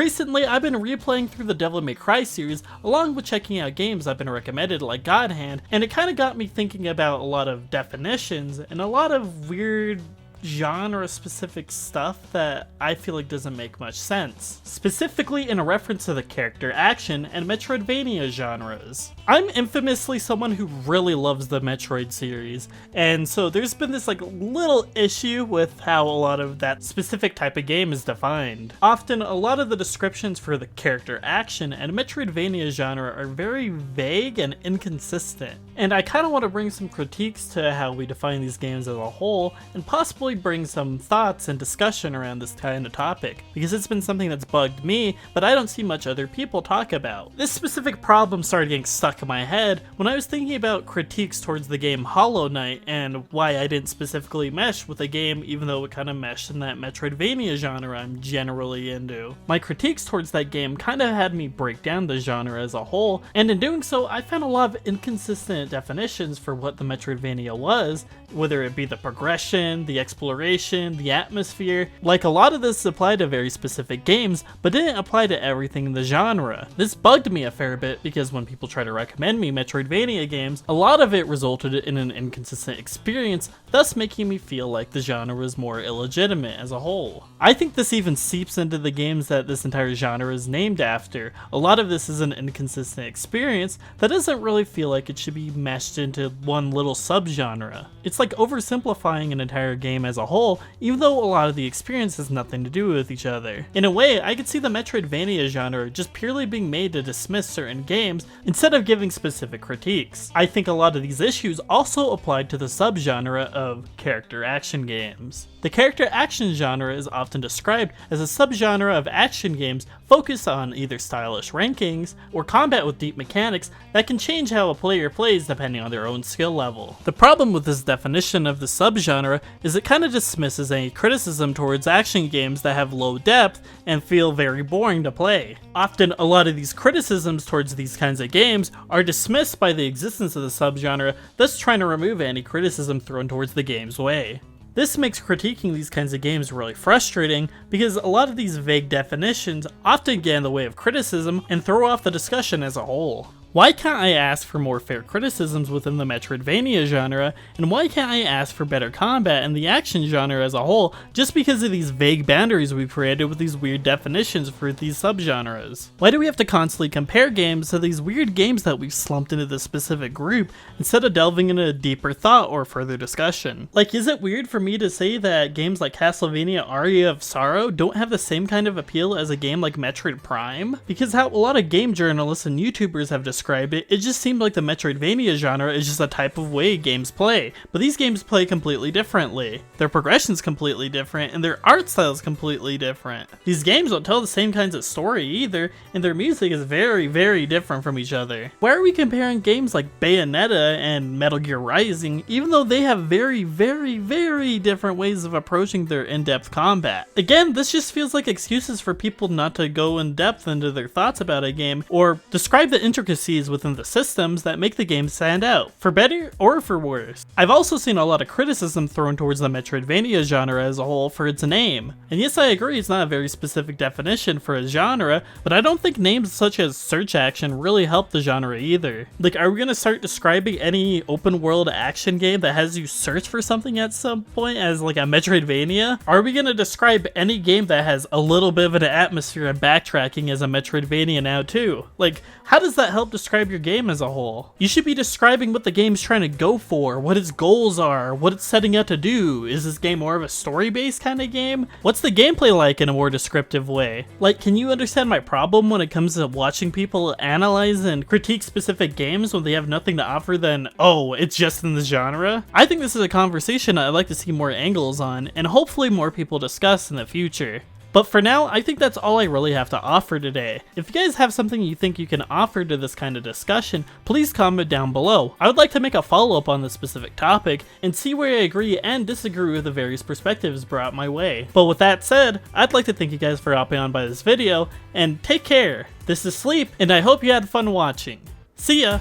Recently, I've been replaying through the Devil May Cry series along with checking out games I've been recommended like God Hand, and it kind of got me thinking about a lot of definitions and a lot of weird genre-specific stuff that I feel like doesn't make much sense, specifically in a reference to the character action and metroidvania genres. I'm infamously someone who really loves the Metroid series, and so there's been this little issue with how a lot of that specific type of game is defined. Often, a lot of the descriptions for the character action and metroidvania genre are very vague and inconsistent, and I kind of want to bring some critiques to how we define these games as a whole, and possibly bring some thoughts and discussion around this kind of topic, because it's been something that's bugged me, but I don't see much other people talk about. This specific problem started getting stuck in my head when I was thinking about critiques towards the game Hollow Knight and why I didn't specifically mesh with the game even though it kind of meshed in that metroidvania genre I'm generally into. My critiques towards that game kind of had me break down the genre as a whole, and in doing so I found a lot of inconsistent definitions for what the metroidvania was, whether it be the progression, the exploration, the atmosphere. Like, a lot of this applied to very specific games, but didn't apply to everything in the genre. This bugged me a fair bit because when people try to recommend me Metroidvania games, a lot of it resulted in an inconsistent experience, thus making me feel like the genre was more illegitimate as a whole. I think this even seeps into the games that this entire genre is named after. A lot of this is an inconsistent experience that doesn't really feel like it should be meshed into one little subgenre. It's like oversimplifying an entire game as a whole, even though a lot of the experience has nothing to do with each other. In a way, I could see the Metroidvania genre just purely being made to dismiss certain games instead of giving specific critiques. I think a lot of these issues also applied to the subgenre of character action games. The character action genre is often described as a subgenre of action games focused on either stylish rankings or combat with deep mechanics that can change how a player plays depending on their own skill level. The problem with this definition of the subgenre is it kind of dismisses any criticism towards action games that have low depth and feel very boring to play. Often, a lot of these criticisms towards these kinds of games are dismissed by the existence of the subgenre, thus trying to remove any criticism thrown towards the game's way. This makes critiquing these kinds of games really frustrating because a lot of these vague definitions often get in the way of criticism and throw off the discussion as a whole. Why can't I ask for more fair criticisms within the Metroidvania genre, and why can't I ask for better combat in the action genre as a whole just because of these vague boundaries we've created with these weird definitions for these subgenres? Why do we have to constantly compare games to these weird games that we've slumped into this specific group instead of delving into deeper thought or further discussion? Like, is it weird for me to say that games like Castlevania Aria of Sorrow don't have the same kind of appeal as a game like Metroid Prime? Because how a lot of game journalists and YouTubers have described it just seemed like the Metroidvania genre is just a type of way games play, but these games play completely differently. Their progression's completely different, and their art style's completely different. These games don't tell the same kinds of story either, and their music is very, very different from each other. Why are we comparing games like Bayonetta and Metal Gear Rising, even though they have very, very, very different ways of approaching their in-depth combat? Again, this just feels like excuses for people not to go in depth into their thoughts about a game, or describe the intricacies within the systems that make the game stand out, for better or for worse. I've also seen a lot of criticism thrown towards the Metroidvania genre as a whole for its name. And yes, I agree it's not a very specific definition for a genre, but I don't think names such as search action really help the genre either. Like, are we gonna start describing any open world action game that has you search for something at some point as like a Metroidvania? Are we gonna describe any game that has a little bit of an atmosphere and backtracking as a Metroidvania now too? Like, how does that help describe your game as a whole? You should be describing what the game's trying to go for, what its goals are, what it's setting out to do. Is this game more of a story-based kind of game? What's the gameplay like in a more descriptive way? Like, can you understand my problem when it comes to watching people analyze and critique specific games when they have nothing to offer than, oh, it's just in the genre? I think this is a conversation I'd like to see more angles on, and hopefully more people discuss in the future. But for now, I think that's all I really have to offer today. If you guys have something you think you can offer to this kind of discussion, please comment down below. I would like to make a follow-up on this specific topic and see where I agree and disagree with the various perspectives brought my way. But with that said, I'd like to thank you guys for hopping on by this video, and take care. This is Sleep, and I hope you had fun watching. See ya!